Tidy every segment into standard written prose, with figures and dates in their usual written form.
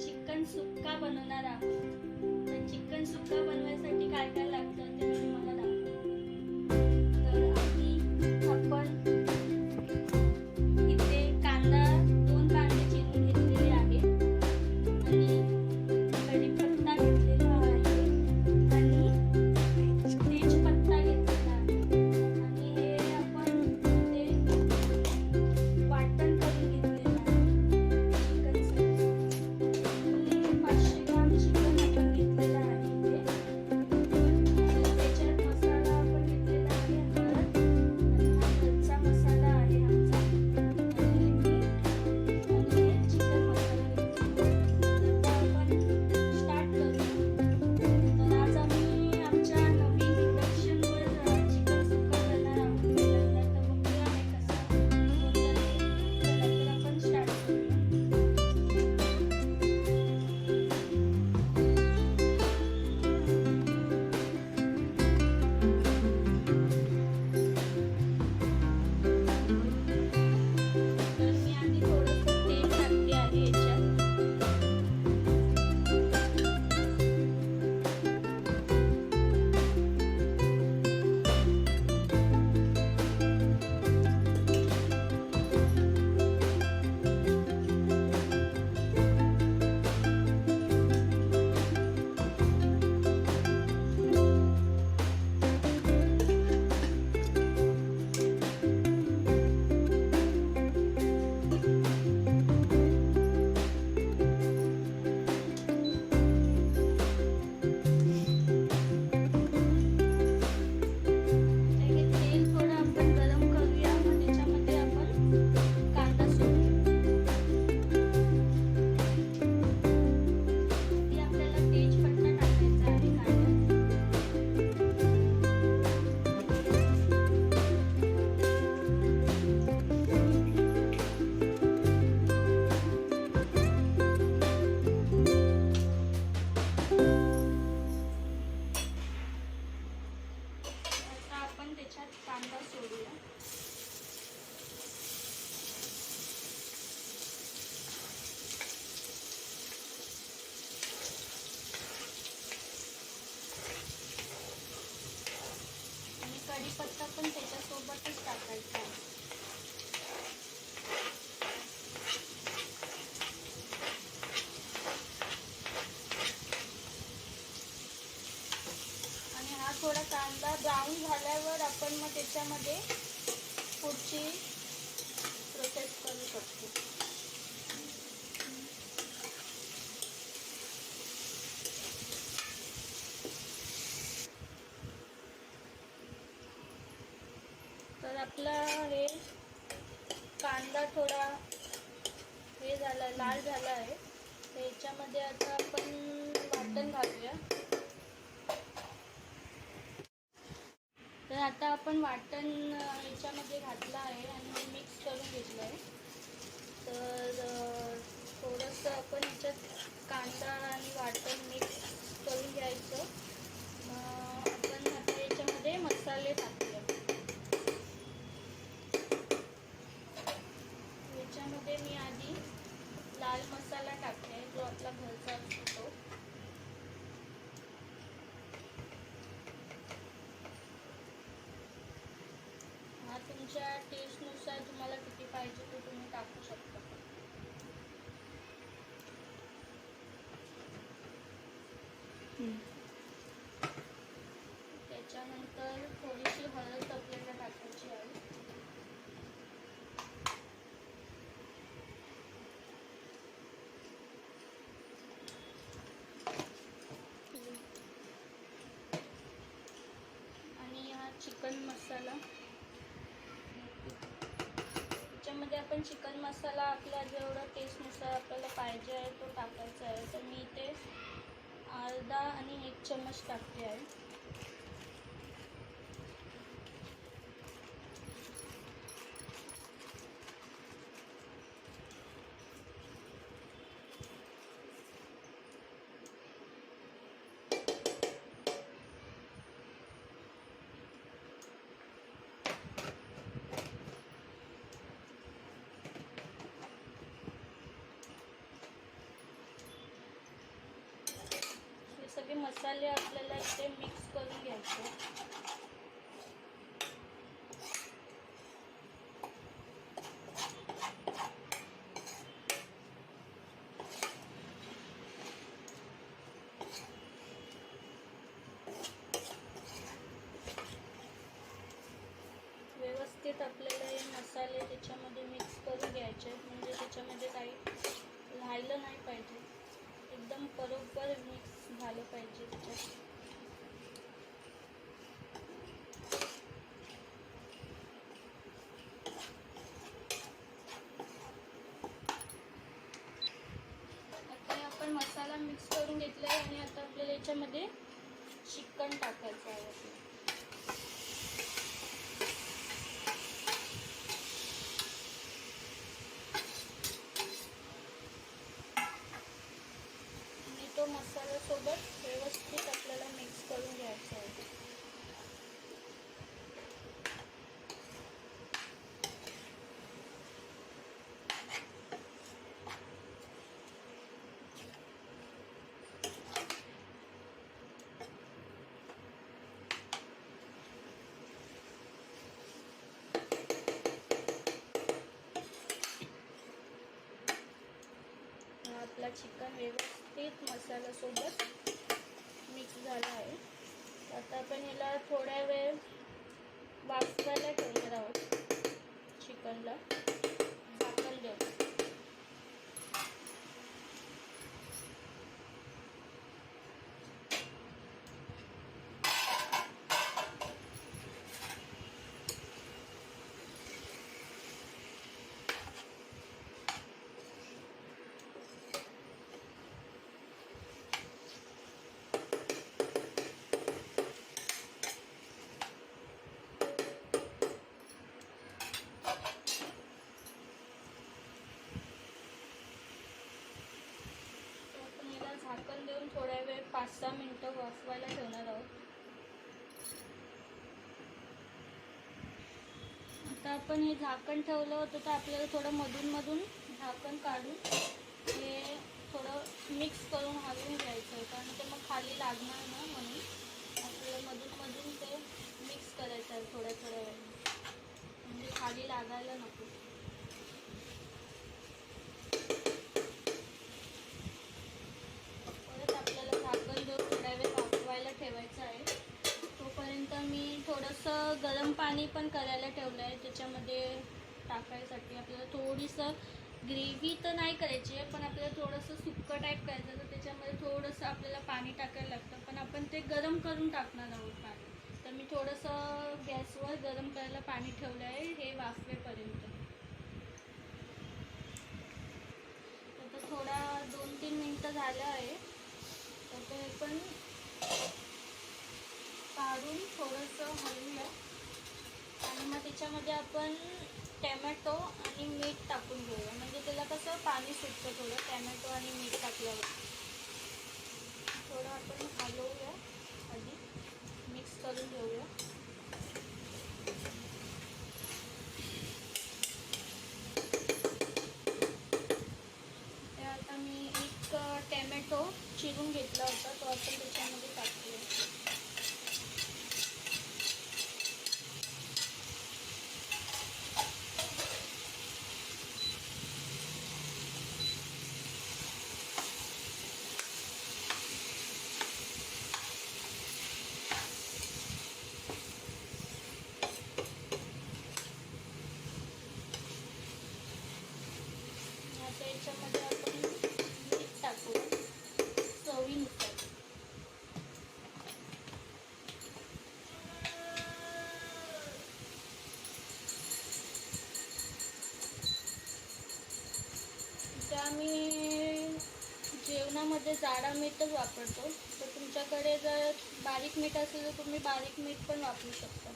Chicken सुक्का बनवणार आहोत. तर चिकन सुक्का बनवायसाठी काय काय लागतं ते मी तुम्हाला दाखवते. तर आधी आपण इथे कांदा 2 कांदे चिरून घेतलेले आहेत आणि कढीपत्ता घेतलेला आहे आणि तेजपत्ता घेतलेला आहे आणि हे आपण ते वाटण करून घेतलेलं आहे चिकनचं. 500 ग्राम चिकन आपण घेतलेलं आहे इथे. त्याच्यात मसाला आपण घेतलेला आहे हळद आणि हा घरचा मसाला आहे आमचा आणि मीठ आणि हे चिकन मसाला घेतलेला आहे. आता आपण स्टार्ट करूया. तर आज आम्ही आमच्या नवीन इंडक्शनवर चिकन सुक्का करणार आहोत पहिल्यांदा. तर बघूया हे कसं होतं ते. चला तर आपण स्टार्ट करूया. तर मी आधी थोडंसं तेल टाकते आहे याच्यात. हे तेल थोडं आपण गरम करूया. मग त्याच्यामध्ये आपण कांदा सोडूया. ती आपल्याला तेजपत्ता टाकायचा आहे कांद्यात. आता आपण त्याच्यात कांदा सोडूया. आणि कढीपत्ता पण त्याच्यासोबतच टाकायचा आहे. आणि हा थोडा कांदा ब्राऊन झाल्यावर आपण मग त्याच्यामध्ये पुढची प्रोसेस करू शकतो. तर आपला हे कांदा थोडा हे झाला, लाल झाला आहे. तर याच्यामध्ये आता आपण वाटण घालूया. तर आता आपण वाटण याच्यामध्ये घातलं आहे आणि मिक्स करून घेतलं आहे. तर थोडंसं आपण याच्यात कांदा आणि वाटण मिक्स करून घ्यायचं. मग आपण आता याच्यामध्ये मसाले टाकूया. याच्यामध्ये मी आधी लाल मसाला टाकते जो आपला घरचा असतो तो. हा तुमच्या टेस्टनुसार तुम्हाला किती पाहिजे ते तुम्ही टाकू शकता. त्याच्यानंतर थोडीशी हळद आपल्याला टाकायची आहे. आणि हा चिकन मसाला. त्याच्यामध्ये आपण चिकन मसाला आपल्या जेवढा टेस्टनुसार आपल्याला पाहिजे आहे तो टाकायचा आहे. तर मी इथे अर्धा आणि 1 चम्मच टाकते आहे. बाकी मसाले आपल्याला इथे मिक्स करून घ्यायचे. व्यवस्थित आपल्याला हे मसाले त्याच्यामध्ये मिक्स करून घ्यायचे, म्हणजे त्याच्यामध्ये काही राहिलं नाही पाहिजे, एकदम बरोबर मिक्स झालं पाहिजे त्याच्यात. आता आपण मसाला मिक्स करून घेतला आहे आणि आता आपल्याला याच्यामध्ये चिकन टाकायचं आहे. तो मसाल्यासोबत व्यवस्थित आपल्याला मिक्स करून घ्यायचा आहे. आपला चिकन व्यवस्थित मसाल्यासोबत मिक्स झाला आहे. आता आपण याला थोड्या वेळ वाफवायला ठेवणार आहोत. चिकनला झाकण देऊ. झाकण देऊन थोड्या वेळ 5-6 मिनिटं वाफवायला ठेवणार आहोत. आता आपण हे झाकण ठेवलं होतं तर आपल्याला थोडं मधून झाकण काढून हे थोडं मिक्स करून हलवून घ्यायचं आहे, कारण ते मग खाली लागणार ना, म्हणून आपल्याला मधून ते मिक्स करायचं आहे थोड्या वेळ, म्हणजे खाली लागायला नको. आपल्याला झाकण देऊन थोड्या वेळ वाफवायला ठेवायचं आहे. तोपर्यंत मी थोडंसं गरम पाणी पण करायला ठेवलं आहे त्याच्यामध्ये टाकायसाठी. आपल्याला थोडीसं ग्रेव्ही तर नाही करायची आहे, पण आपल्याला थोडंसं सुक्कं टाईप करायचं, तर त्याच्यामध्ये थोडंसं आपल्याला पाणी टाकायला लागतं, पण आपण ते गरम करून टाकणार आहोत पाणी. तर मी थोडंसं गॅसवर गरम करायला पाणी ठेवलं आहे हे वाफेपर्यंत. आता थोडा 2-3 मिनटं झालं आहे, तर ते पण काढून थोडंसं हलवूया आणि मग त्याच्यामध्ये आपण टॅमॅटो आणि मीठ टाकून घेऊया, म्हणजे त्याला कसं पाणी सुटतं थोडं टॅमॅटो आणि मीठ टाकल्यावर. थोडं आपण हलवूया, आधी मिक्स करून घेऊया. आता मी एक टॅमॅटो चिरून घेतला होता, तो आपण त्याच्यामध्ये टाकूया. आता याच्यामध्ये आपण मीठ टाकू चवीनुसार. इथे आम्ही जेवणामध्ये जाडा मीठच वापरतो, तर तुमच्याकडे जर बारीक मीठ असेल तर तुम्ही बारीक मीठ पण वापरू शकता.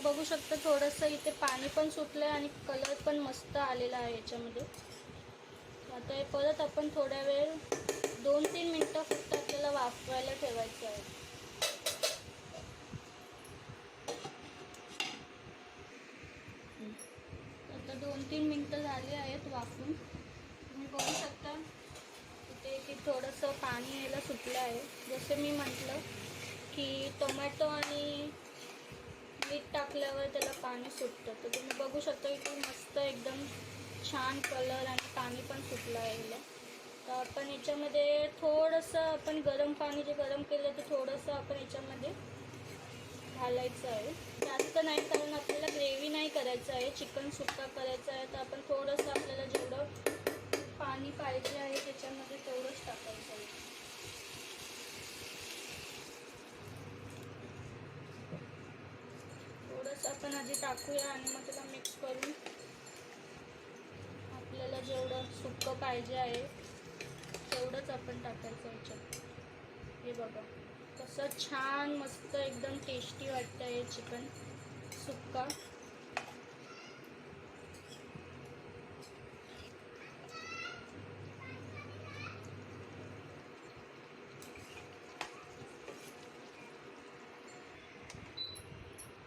बघू शकता थोडंसं इथे पाणी पण सुटलं आहे आणि कलर पण मस्त आलेला आहे याच्यामध्ये. आता हे परत आपण थोड्या वेळ 2-3 मिनटं फक्त आपल्याला वाफवायला ठेवायचं आहे. आता 2-3 मिनटं झाली आहेत वाफून. तुम्ही बघू शकता इथे की थोडंसं पाणी यायला सुटलं आहे. जसं मी म्हटलं की टोमॅटो आणि मीठ टाकल्यावर त्याला पाणी सुटतं. तर तुम्ही बघू शकता की मस्त एकदम छान कलर आणि पाणी पण सुटलं आहे याला. तर आपण याच्यामध्ये थोडंसं आपण गरम पाणी जे गरम केलं ते थोडंसं आपण याच्यामध्ये घालायचं आहे. जास्त नाही, कारण आपल्याला ग्रेव्ही नाही करायचं आहे, चिकन सुक्का करायचं आहे. तर आपण थोडंसं आपल्याला जेवढं पाणी पाहिजे आहे त्याच्यामध्ये तेवढंच टाकायचं आहे. थोडंसं आपण आधी टाकूया आणि मग त्याला मिक्स करून आपल्याला जेवढं सुक्कं पाहिजे आहे तेवढंच आपण टाकायचं याच्यात. हे बघा कसं छान मस्त एकदम टेस्टी वाटतं हे चिकन सुक्का.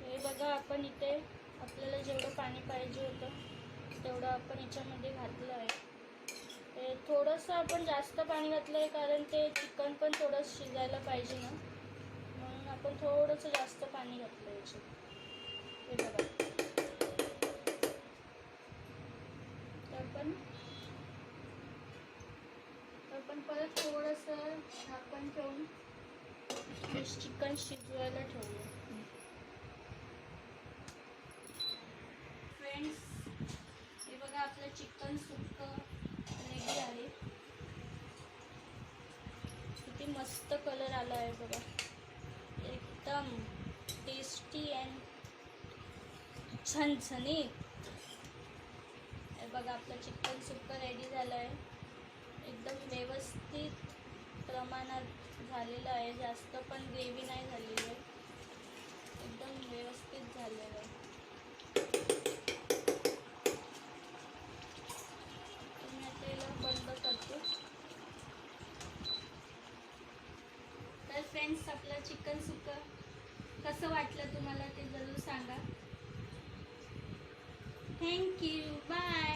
हे बघा आपण इथे आपल्याला जेवढं पाणी पाहिजे होतं तेवढं आपण याच्यामध्ये घातलं आहे. ते थोडंसं आपण जास्त पाणी घातलं आहे कारण ते चिकन पण थोडं शिजायला पाहिजे ना, म्हणून आपण थोडंसं जास्त पाणी घातलं याच्यात. हे बघा आपण परत थोडंसं झाकण ठेवून चिकन शिजवायला ठेवूया. फ्रेंड्स हे बघा आपलं चिकन सुक्कं रेडी आहे. किती मस्त कलर आला आहे बघा, एकदम टेस्टी अँड झणझणीत. हे बघा आपलं चिकन सुक्कं रेडी झालं आहे. एकदम व्यवस्थित प्रमाणात झालेलं आहे, जास्त पण ग्रेव्ही नाही झालेली आहे, एकदम व्यवस्थित झालेलं आहे. बंद करतो. तर फ्रेंड्स आपलं चिकन सुक्कं कसं वाटलं तुम्हाला ते जरूर सांगा. Thank you, bye.